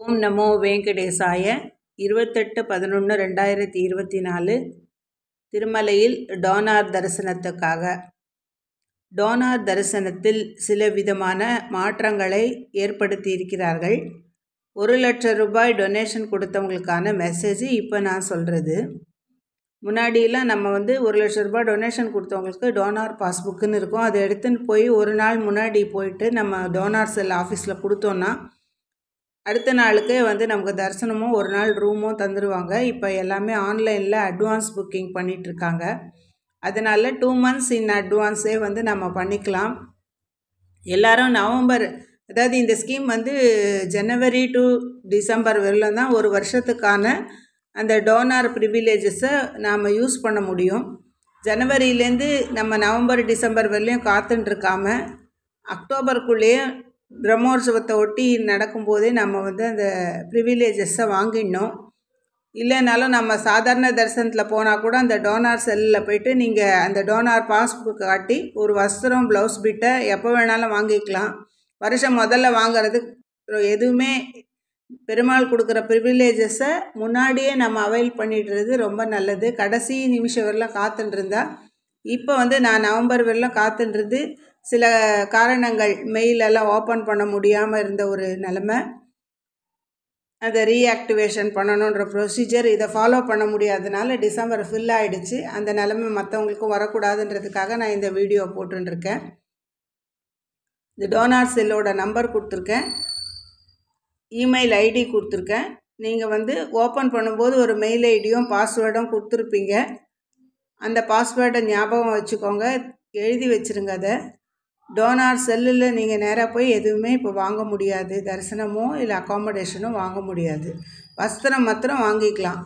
ஓம் நமோ வெங்கடேசாய 28/11/2024 திருமலையில் donor தரிசனத்துக்காக. Donor தரிசனத்தில் சில விதமான மாற்றங்களை ஏற்படுத்தியிருக்கிறார்கள். 1,00,000 ரூபாய் டொனேஷன் கொடுத்தவங்களுக்கான மெசேஜ் இப்போ நான் சொல்கிறது. முன்னாடியெல்லாம் நம்ம 1,00,000 ரூபாய் டொனேஷன் கொடுத்தவங்களுக்கு டோனார் பாஸ்புக்குன்னு இருக்கும். அதை எடுத்துன்னு போய் ஒரு நாள் முன்னாடி போயிட்டு நம்ம டோனார் செல் ஆஃபீஸில் கொடுத்தோன்னா அடுத்த நாளுக்கே நமக்கு தரிசனமும் ஒரு நாள் ரூமும் தந்துடுவாங்க. இப்போ எல்லாமே ஆன்லைனில் அட்வான்ஸ் புக்கிங் பண்ணிகிட்ருக்காங்க. அதனால் 2 months இன் அட்வான்ஸே நம்ம பண்ணிக்கலாம். எல்லோரும் நவம்பர், அதாவது இந்த ஸ்கீம் ஜனவரி டு டிசம்பர் வரலும் தான் ஒரு வருஷத்துக்கான அந்த டோனார் ப்ரிவிலேஜஸை நாம் யூஸ் பண்ண முடியும். ஜனவரியிலேருந்து நம்ம நவம்பர் டிசம்பர் வரலையும் காத்துட்டுருக்காம அக்டோபருக்குள்ளேயே பிரம்மோற்சவத்தை ஒட்டி நடக்கும்போதே நம்ம அந்த ப்ரிவிலேஜஸை வாங்கிடணும். இல்லைனாலும் நம்ம சாதாரண தரிசனத்தில் போனால் கூட அந்த டோனார் செல்லில் போய்ட்டு நீங்கள் அந்த டோனார் பாஸ்புக் காட்டி ஒரு வஸ்திரம், ப்ளவுஸ் பிட்டை எப்போ வேணாலும் வாங்கிக்கலாம். வருஷம் முதல்ல வாங்கிறது எதுவுமே பெருமாள் கொடுக்குற ப்ரிவிலேஜஸை முன்னாடியே நம்ம அவைல் பண்ணிடுறது ரொம்ப நல்லது. கடைசி நிமிஷம் வரலாம் காத்துட்டுருந்தா இப்போ நான் நவம்பர் வரலாம் காத்துன்றது சில காரணங்கள், மெயிலெல்லாம் ஓப்பன் பண்ண முடியாமல் இருந்த ஒரு நிலமை, அதை ரீஆக்டிவேஷன் பண்ணணுன்ற ப்ரொசீஜர் இதை ஃபாலோ பண்ண முடியாதனால டிசம்பர் ஃபில் ஆகிடுச்சு. அந்த நிலமை மற்றவங்களுக்கும் வரக்கூடாதுன்றதுக்காக நான் இந்த வீடியோ போட்டுருக்கேன். இந்த டோனார் செல்லோட நம்பர் கொடுத்துருக்கேன், இமெயில் ஐடி கொடுத்துருக்கேன். நீங்கள் ஓப்பன் பண்ணும்போது ஒரு மெயில் ஐடியும் பாஸ்வேர்டும் கொடுத்துருப்பீங்க. அந்த பாஸ்வேர்டை ஞாபகம் வச்சுக்கோங்க, எழுதி வச்சுருங்க. அதை டோனார் செல்லில் நீங்கள் நேராக போய் எதுவுமே இப்போ வாங்க முடியாது. தரிசனமோ இல்லை அக்காமடேஷனும் வாங்க முடியாது. வஸ்திரம் மாத்திரம் வாங்கிக்கலாம்.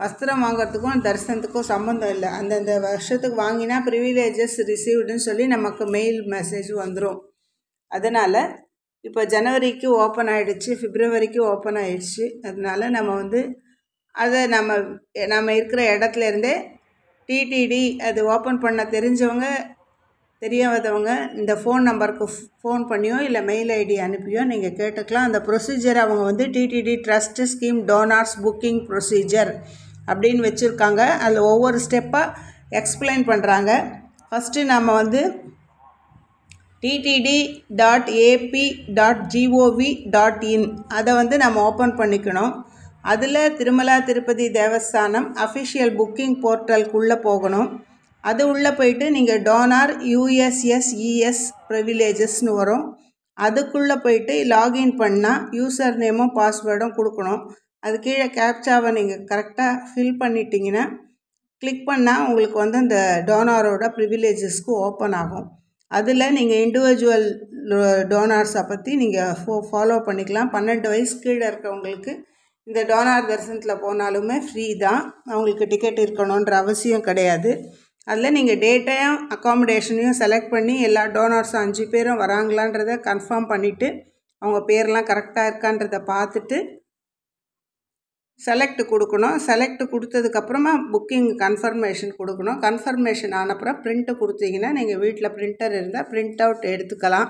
வஸ்திரம் வாங்கிறதுக்கும் தரிசனத்துக்கும் சம்மந்தம் இல்லை. அந்தந்த வருஷத்துக்கு வாங்கினா ப்ரிவிலேஜஸ் ரிசீவ்டுன்னு சொல்லி நமக்கு மெயில் மெசேஜ் வந்துடும். அதனால் இப்போ ஜனவரிக்கு ஓப்பன் ஆகிடுச்சு, பிப்ரவரிக்கு ஓப்பன் ஆகிடுச்சு. அதனால் நம்ம அதை நம்ம இருக்கிற இடத்துலேருந்தே டிடிடி அது ஓப்பன் பண்ண தெரிஞ்சவங்க, தெரியாதவங்க இந்த ஃபோன் நம்பருக்கு ஃபோன் பண்ணியோ இல்லை மெயில் ஐடி அனுப்பியோ நீங்கள் கேட்டுக்கலாம். அந்த ப்ரொசீஜர் அவங்க TTD trust scheme donors booking procedure அப்படின்னு வச்சுருக்காங்க. அதில் ஒவ்வொரு ஸ்டெப்பாக எக்ஸ்பிளைன் பண்ணுறாங்க. ஃபஸ்ட்டு நம்ம ttd.ap.gov.in அதை நம்ம ஓப்பன் பண்ணிக்கணும். அதில் திருமலா திருப்பதி தேவஸ்தானம் அஃபிஷியல் புக்கிங் போர்ட்டலுக்குள்ளே போகணும். அது உள்ளே போயிட்டு நீங்கள் டோனார் USSES ப்ரிவிலேஜஸ்னு வரும். அதுக்குள்ளே போயிட்டு லாகின் பண்ணால் யூசர் நேமும் பாஸ்வேர்டும் கொடுக்கணும். அது கீழே கேப்சாவை நீங்கள் கரெக்டாக ஃபில் பண்ணிட்டீங்கன்னா கிளிக் பண்ணால் உங்களுக்கு அந்த டோனாரோட ப்ரிவிலேஜஸ்க்கு ஓப்பன் ஆகும். அதில் நீங்கள் இண்டிவிஜுவல் டோனார்ஸை பற்றி நீங்கள் ஃபாலோ பண்ணிக்கலாம். 12 வயசு கீழே இருக்கவங்களுக்கு இந்த டோனார் தரிசனத்தில் போனாலுமே ஃப்ரீ தான். அவங்களுக்கு டிக்கெட் இருக்கணுன்ற அவசியம் கிடையாது. அதில் நீங்கள் டேட்டையும் அக்காமடேஷனையும் செலக்ட் பண்ணி எல்லா டோனார்ஸும் 5 பேரும் வராங்களான்றதை கன்ஃபார்ம் பண்ணிவிட்டு அவங்க பேர்லாம் கரெக்டாக இருக்கான்றதை பார்த்துட்டு செலக்ட் கொடுக்கணும். செலக்ட் கொடுத்ததுக்கப்புறமா புக்கிங் கன்ஃபர்மேஷன் கொடுக்கணும். கன்ஃபர்மேஷன் ஆனப்புறம் பிரிண்ட்டு கொடுத்தீங்கன்னா நீங்கள் வீட்டில் பிரிண்டர் இருந்தால் பிரிண்ட் அவுட் எடுத்துக்கலாம்.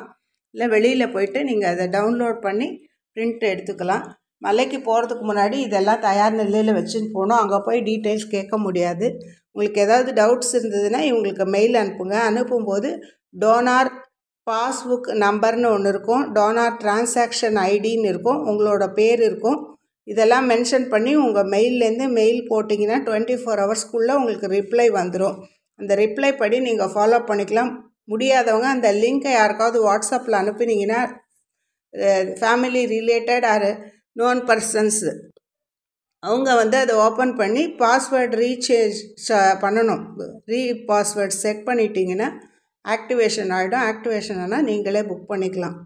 இல்லை வெளியில் போயிட்டு நீங்கள் அதை டவுன்லோட் பண்ணி பிரிண்ட் எடுத்துக்கலாம். மலைக்கு போகிறதுக்கு முன்னாடி இதெல்லாம் தயார் நிலையில் வச்சுன்னு போகணும். அங்கே போய் டீட்டெயில்ஸ் கேட்க முடியாது. உங்களுக்கு ஏதாவது டவுட்ஸ் இருந்ததுன்னா இவங்களுக்கு மெயில் அனுப்புங்க. அனுப்பும்போது டோனார் பாஸ்புக் நம்பர்னு ஒன்று இருக்கும், டோனார் டிரான்சாக்ஷன் ஐடின்னு இருக்கும், உங்களோட பேர் இருக்கும். இதெல்லாம் மென்ஷன் பண்ணி உங்கள் மெயிலேருந்து மெயில் போட்டிங்கன்னா 24 ஹவர்ஸ்க்குள்ளே உங்களுக்கு ரிப்ளை வந்துடும். அந்த ரிப்ளை படி நீங்கள் ஃபாலோ பண்ணிக்கலாம். முடியாதவங்க அந்த லிங்க்கை யாருக்காவது வாட்ஸ்அப்பில் அனுப்பினீங்கன்னா family related or known persons அவங்க அதை ஓப்பன் பண்ணி பாஸ்வேர்டு ரீசேஞ்ச் பண்ணணும். பாஸ்வேர்ட் செட் பண்ணிட்டீங்கன்னா ஆக்டிவேஷன் ஆகிடும். ஆக்டிவேஷன் ஆனால் நீங்களே புக் பண்ணிக்கலாம்.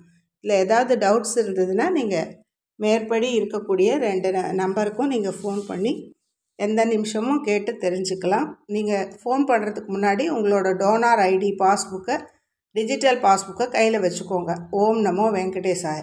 இல்லை ஏதாவது டவுட்ஸ் இருந்ததுன்னா நீங்கள் மேற்படி இருக்கக்கூடிய 2 நம்பருக்கும் நீங்கள் ஃபோன் பண்ணி எந்த நிமிஷமும் கேட்டு தெரிஞ்சுக்கலாம். நீங்கள் ஃபோன் பண்ணுறதுக்கு முன்னாடி உங்களோட டோனார் ஐடி பாஸ்புக்கை, டிஜிட்டல் பாஸ்புக்கை கையில் வச்சுக்கோங்க. ஓம் நமோ வெங்கடேசாய.